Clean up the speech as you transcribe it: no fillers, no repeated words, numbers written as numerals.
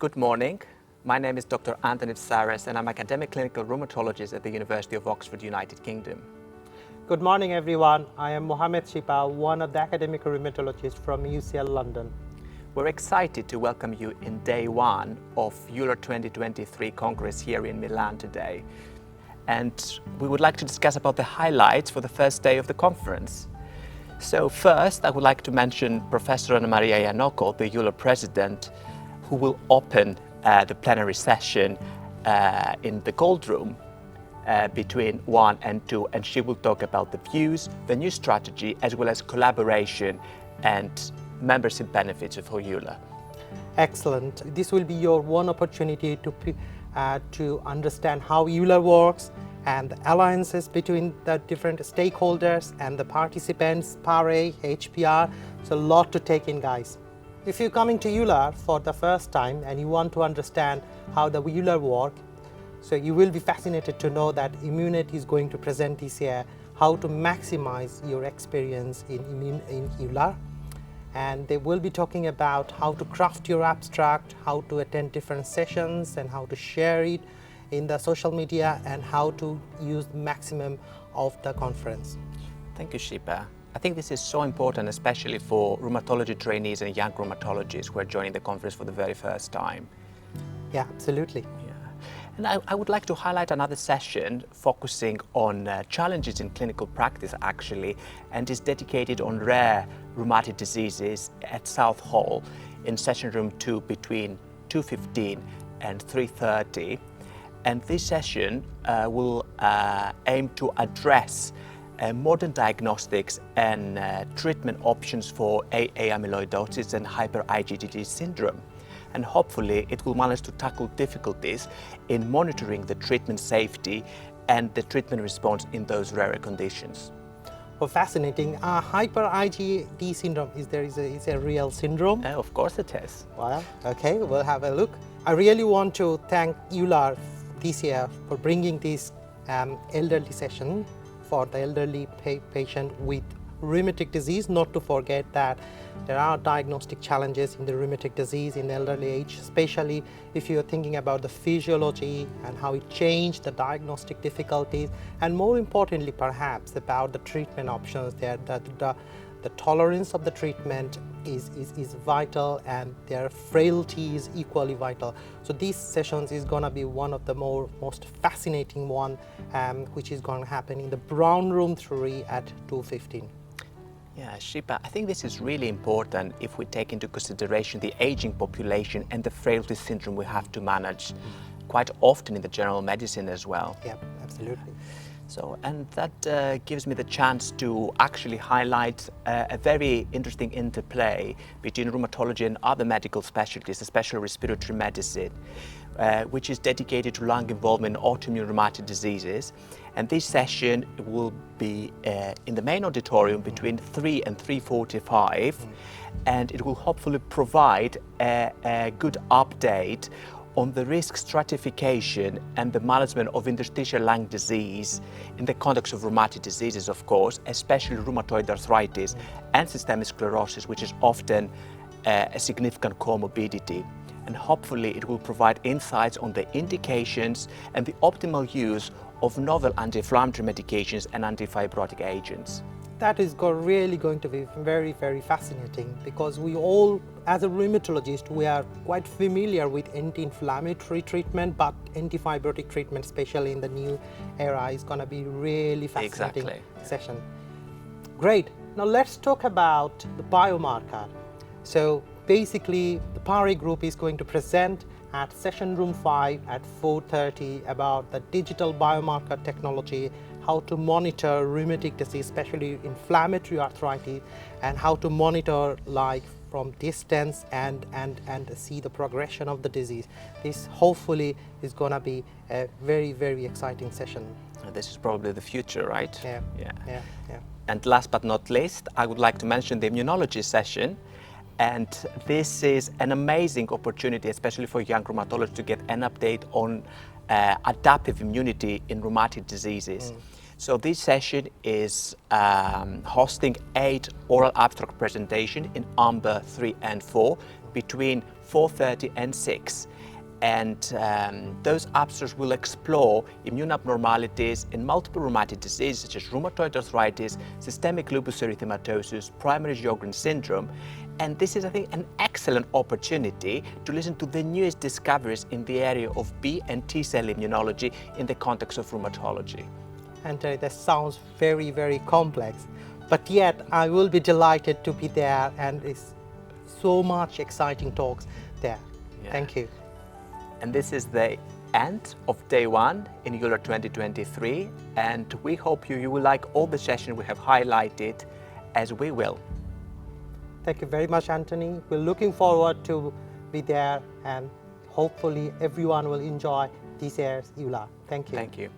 Good morning. My name is Dr. Anthony Tsares and I'm academic clinical rheumatologist at the University of Oxford, United Kingdom. Good morning, everyone. I am Mohammed Shipa, one of the academic rheumatologists from UCL London. We're excited to welcome you in day one of EULAR 2023 Congress here in Milan today. And we would like to discuss about the highlights for the first day of the conference. So first, I would like to mention Professor Anna Maria Iannocco, the EULAR president, who will open the plenary session in the Gold Room between 1 and 2, and she will talk about the views, the new strategy, as well as collaboration and membership benefits of EULAR. Excellent. This will be your one opportunity to understand how EULAR works and the alliances between the different stakeholders and the participants, PARE, HPR. It's a lot to take in, guys. If you're coming to EULAR for the first time and you want to understand how the EULAR works, so you will be fascinated to know that Immunity is going to present this year how to maximize your experience in EULAR. And they will be talking about how to craft your abstract, how to attend different sessions and how to share it in the social media and how to use the maximum of the conference. Thank you, Shipa. I think this is so important, especially for rheumatology trainees and young rheumatologists who are joining the conference for the very first time. Yeah, absolutely. And I would like to highlight another session focusing on challenges in clinical practice, actually, and is dedicated on rare rheumatic diseases at South Hall in session room 2 between 2:15 and 3:30. And this session will aim to address modern diagnostics and treatment options for AA amyloidosis and hyper-IgD syndrome. And hopefully it will manage to tackle difficulties in monitoring the treatment safety and the treatment response in those rarer conditions. Well, fascinating. Hyper-IgD syndrome, is a real syndrome? Of course it is. Well, okay, we'll have a look. I really want to thank EULAR this year for bringing this elderly session for the elderly patient with rheumatic disease. Not to forget that there are diagnostic challenges in the rheumatic disease in elderly age, especially if you're thinking about the physiology and how it changed the diagnostic difficulties, and more importantly perhaps about the treatment options. The tolerance of the treatment is vital and their frailty is equally vital. So these sessions is going to be one of the most fascinating one, which is going to happen in the Brown Room 3 at 2:15. Yeah, Shipa, I think this is really important if we take into consideration the aging population and the frailty syndrome we have to manage quite often in the general medicine as well. Yeah, absolutely. So, and that gives me the chance to actually highlight a very interesting interplay between rheumatology and other medical specialties, especially respiratory medicine, which is dedicated to lung involvement in autoimmune rheumatic diseases. And this session will be in the main auditorium between 3 and 3:45, and it will hopefully provide a good update on the risk stratification and the management of interstitial lung disease in the context of rheumatic diseases, of course, especially rheumatoid arthritis and systemic sclerosis, which is often a significant comorbidity. And hopefully it will provide insights on the indications and the optimal use of novel anti-inflammatory medications and antifibrotic agents. That is really going to be very, very fascinating, because we all, as a rheumatologist, we are quite familiar with anti-inflammatory treatment, but antifibrotic treatment, especially in the new era, is going to be really fascinating session. Great. Now let's talk about the biomarker. So basically, the PARE group is going to present at session room 5 at 4:30 about the digital biomarker technology, how to monitor rheumatic disease, especially inflammatory arthritis, and how to monitor like from distance and see the progression of the disease. This hopefully is going to be a very, very exciting session. This is probably the future, right? Yeah. And last but not least, I would like to mention the immunology session. And this is an amazing opportunity, especially for young rheumatologists, to get an update on adaptive immunity in rheumatic diseases. So this session is hosting 8 oral abstract presentations in AMBER 3 and 4 between 4:30 and 6. And those abstracts will explore immune abnormalities in multiple rheumatic diseases such as rheumatoid arthritis, systemic lupus erythematosus, primary Sjogren's syndrome. And this is, I think, an excellent opportunity to listen to the newest discoveries in the area of B and T cell immunology in the context of rheumatology. Anthony, that sounds very, very complex, but yet I will be delighted to be there, and it's so much exciting talks there. Yeah. Thank you. And this is the end of day one in EULAR 2023, and we hope you will like all the sessions we have highlighted, as we will. Thank you very much, Anthony. We're looking forward to be there, and hopefully everyone will enjoy this year's EULAR. Thank you. Thank you.